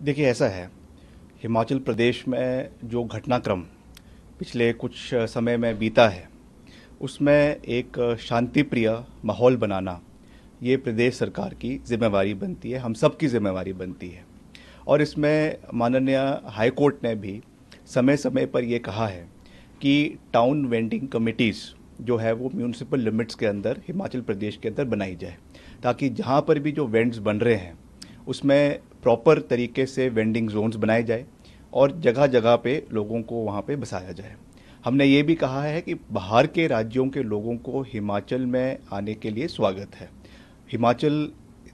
देखिए, ऐसा है, हिमाचल प्रदेश में जो घटनाक्रम पिछले कुछ समय में बीता है, उसमें एक शांति प्रिय माहौल बनाना ये प्रदेश सरकार की जिम्मेवारी बनती है, हम सब की जिम्मेवारी बनती है। और इसमें माननीय हाई कोर्ट ने भी समय समय पर ये कहा है कि टाउन वेंडिंग कमिटीज़ जो है वो म्यूनिसिपल लिमिट्स के अंदर हिमाचल प्रदेश के अंदर बनाई जाए, ताकि जहाँ पर भी जो वेंड्स बन रहे हैं उसमें प्रॉपर तरीके से वेंडिंग जोन्स बनाए जाए और जगह जगह पे लोगों को वहाँ पे बसाया जाए। हमने ये भी कहा है कि बाहर के राज्यों के लोगों को हिमाचल में आने के लिए स्वागत है। हिमाचल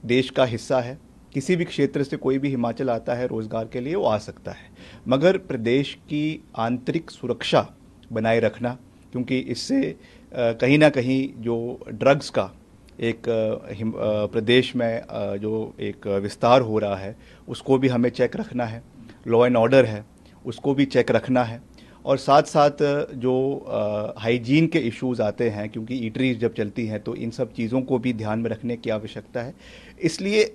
देश का हिस्सा है, किसी भी क्षेत्र से कोई भी हिमाचल आता है रोज़गार के लिए वो आ सकता है, मगर प्रदेश की आंतरिक सुरक्षा बनाए रखना, क्योंकि इससे कहीं ना कहीं जो ड्रग्स का एक प्रदेश में जो एक विस्तार हो रहा है उसको भी हमें चेक रखना है, लॉ एंड ऑर्डर है उसको भी चेक रखना है, और साथ साथ जो हाइजीन के इश्यूज आते हैं, क्योंकि ईटरीज जब चलती हैं तो इन सब चीज़ों को भी ध्यान में रखने की आवश्यकता है। इसलिए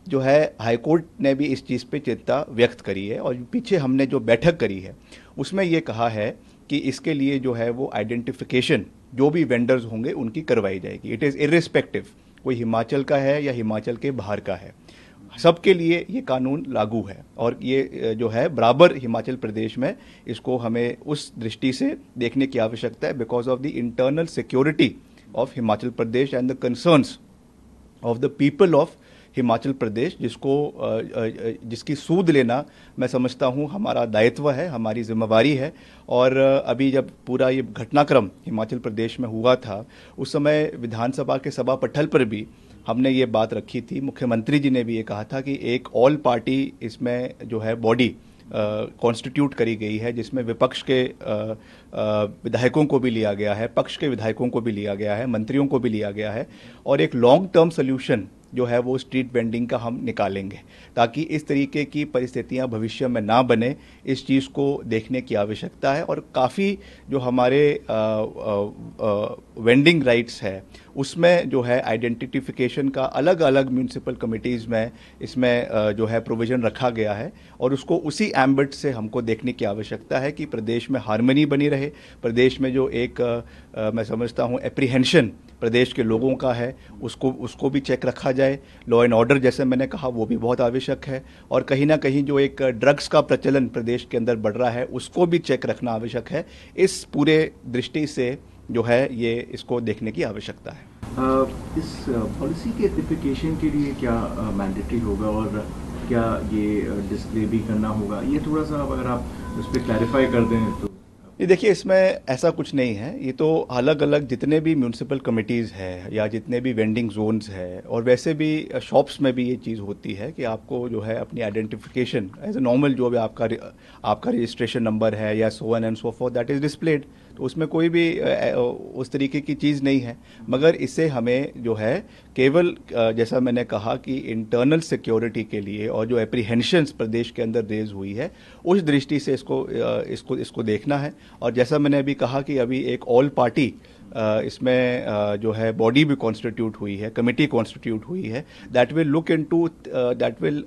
जो है हाईकोर्ट ने भी इस चीज़ पे चिंता व्यक्त करी है, और पीछे हमने जो बैठक करी है उसमें ये कहा है कि इसके लिए जो है वो आइडेंटिफिकेशन जो भी वेंडर्स होंगे उनकी करवाई जाएगी। इट इज़ इर्रिस्पेक्टिव कोई हिमाचल का है या हिमाचल के बाहर का है, सबके लिए ये कानून लागू है। और ये जो है बराबर हिमाचल प्रदेश में इसको हमें उस दृष्टि से देखने की आवश्यकता है, because of the internal security of Himachal Pradesh and the concerns of the people of Himachal Pradesh, जिसकी सूद लेना मैं समझता हूँ हमारा दायित्व है, हमारी जिम्मेवारी है। और अभी जब पूरा ये घटनाक्रम हिमाचल प्रदेश में हुआ था उस समय विधानसभा के सभा पटल पर भी हमने ये बात रखी थी, मुख्यमंत्री जी ने भी ये कहा था कि एक ऑल पार्टी इसमें जो है बॉडी कॉन्स्टिट्यूट करी गई है, जिसमें विपक्ष के विधायकों को भी लिया गया है, पक्ष के विधायकों को भी लिया गया है, मंत्रियों को भी लिया गया है, और एक लॉन्ग टर्म सोल्यूशन जो है वो स्ट्रीट वेंडिंग का हम निकालेंगे, ताकि इस तरीके की परिस्थितियां भविष्य में ना बने। इस चीज़ को देखने की आवश्यकता है, और काफ़ी जो हमारे वेंडिंग राइट्स है उसमें जो है आइडेंटिफिकेशन का अलग अलग म्यूनिसिपल कमिटीज़ में इसमें जो है प्रोविज़न रखा गया है, और उसको उसी एम्बिट से हमको देखने की आवश्यकता है कि प्रदेश में हार्मनी बनी रहे। प्रदेश में जो एक मैं समझता हूँ एप्रीहेंशन प्रदेश के लोगों का है उसको भी चेक रखा जाए। लॉ एंड ऑर्डर जैसे मैंने कहा वो भी बहुत आवश्यक है, और कहीं ना कहीं जो एक ड्रग्स का प्रचलन प्रदेश के अंदर बढ़ रहा है उसको भी चेक रखना आवश्यक है। इस पूरे दृष्टि से जो है ये इसको देखने की आवश्यकता है। इस पॉलिसी के एप्लीकेशन के लिए क्या मैंडेटरी होगा और क्या ये डिस्प्ले भी करना होगा, ये थोड़ा सा अगर आप उस पर क्लैरिफाई कर दें तो। ये देखिए, इसमें ऐसा कुछ नहीं है, ये तो अलग अलग जितने भी म्यूनिसिपल कमिटीज़ है या जितने भी वेंडिंग जोन्स है, और वैसे भी शॉप्स में भी ये चीज़ होती है कि आपको जो है अपनी आइडेंटिफिकेशन एज ए नॉर्मल जो भी आपका रजिस्ट्रेशन नंबर है या so on and so for that is displayed, तो उसमें कोई भी उस तरीके की चीज़ नहीं है। मगर इससे हमें जो है केवल जैसा मैंने कहा कि इंटरनल सिक्योरिटी के लिए और जो एप्रीहेंशंस प्रदेश के अंदर रेज हुई है उस दृष्टि से इसको देखना है। और जैसा मैंने अभी कहा कि अभी एक ऑल पार्टी इसमें जो है बॉडी भी कॉन्स्टिट्यूट हुई है, कमेटी कॉन्स्टिट्यूट हुई है, that will look into that will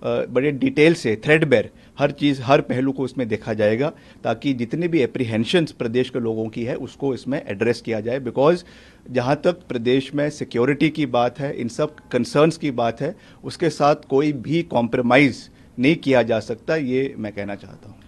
बड़े डिटेल से थ्रेडबेर हर चीज़ हर पहलू को इसमें देखा जाएगा, ताकि जितने भी एप्रीहेंशंस प्रदेश के लोगों की है उसको इसमें एड्रेस किया जाए। बिकॉज जहाँ तक प्रदेश में सिक्योरिटी की बात है, इन सब कंसर्न्स की बात है, उसके साथ कोई भी कॉम्प्रोमाइज़ नहीं किया जा सकता, ये मैं कहना चाहता हूँ।